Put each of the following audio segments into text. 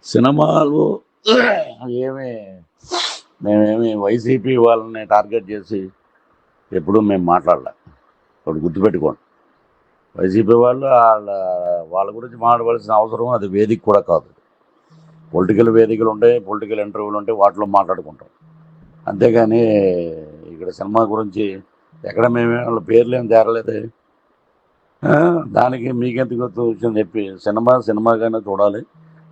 సినిమాలు ఏమి మేమేమి వైసీపీ వాళ్ళని టార్గెట్ చేసి ఎప్పుడూ మేము మాట్లాడలే. ఒకటి గుర్తుపెట్టుకోండి, వైసీపీ వాళ్ళు వాళ్ళ గురించి మాట్లాడవలసిన అవసరం అది వేదిక కూడా కాదు. పొలిటికల్ వేదికలు ఉంటాయి, పొలిటికల్ ఇంటర్వ్యూలు ఉంటాయి, వాటిలో మాట్లాడుకుంటాం. అంతేగాని ఇక్కడ సినిమా గురించి ఎక్కడ మేమే వాళ్ళ పేర్లు ఏం తేరలేదే. దానికి మీకెందుకు విషయం చెప్పి సినిమాగానే చూడాలి,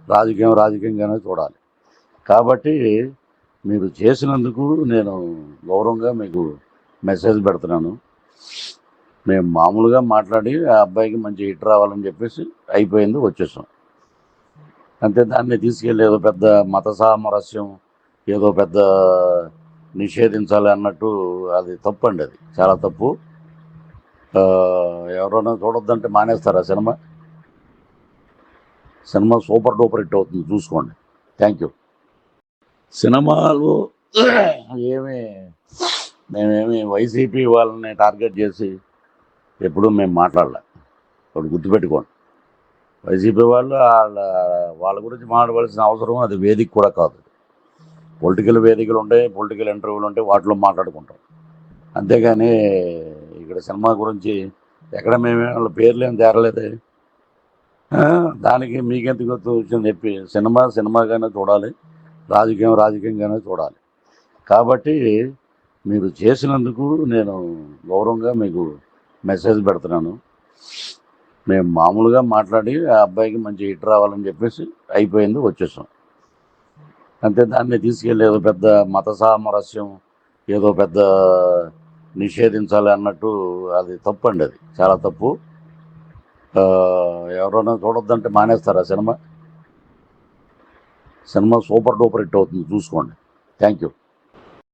రాజకీయంగానే చూడాలి. కాబట్టి మీరు చేసినందుకు నేను గౌరవంగా మీకు మెసేజ్ పెడుతున్నాను. మేము మామూలుగా మాట్లాడి ఆ అబ్బాయికి మంచి హిట్ రావాలని చెప్పేసి అయిపోయింది, వచ్చేసాం అంతే. దాన్ని తీసుకెళ్ళి ఏదో పెద్ద మత సామరస్యం, ఏదో పెద్ద నిషేధించాలి అన్నట్టు అది తప్పు అండి, అది చాలా తప్పు. ఎవరైనా చూడొద్దంటే మానేస్తారా? సినిమా సూపర్ డూపర్ హిట్ అవుతుంది, చూసుకోండి. Thank you. సినిమాలు మేమేమి వైసీపీ వాళ్ళని టార్గెట్ చేసి ఎప్పుడూ మేము మాట్లాడలే. ఒకటి గుర్తుపెట్టుకోండి, వైసీపీ వాళ్ళు వాళ్ళ గురించి మాట్లాడవలసిన అవసరం అది వేదిక కూడా కాదు. పొలిటికల్ వేదికలు ఉంటాయి, పొలిటికల్ ఇంటర్వ్యూలు ఉంటాయి, వాటిలో మాట్లాడుకుంటాం. అంతేగాని ఇక్కడ సినిమా గురించి ఎక్కడ మేమే వాళ్ళ పేర్లు ఏం తేరలేదే. దానికి మీకెందుకు విషయం చెప్పి సినిమాగానే చూడాలి, రాజకీయంగానే చూడాలి. కాబట్టి మీరు చేసినందుకు నేను గౌరవంగా మీకు మెసేజ్ పెడుతున్నాను. మేము మామూలుగా మాట్లాడి ఆ అబ్బాయికి మంచి హిట్ రావాలని చెప్పేసి అయిపోయింది, వచ్చేసాం అంతే. దాన్ని తీసుకెళ్ళి ఏదో పెద్ద మత సామరస్యం, ఏదో పెద్ద నిషేధించాలి అన్నట్టు అది తప్పు అండి, అది చాలా తప్పు. ఎవరైనా చూడొద్దంటే మానేస్తారా? సినిమా సూపర్ డూపర్ హిట్ అవుతుంది, చూసుకోండి. Thank you.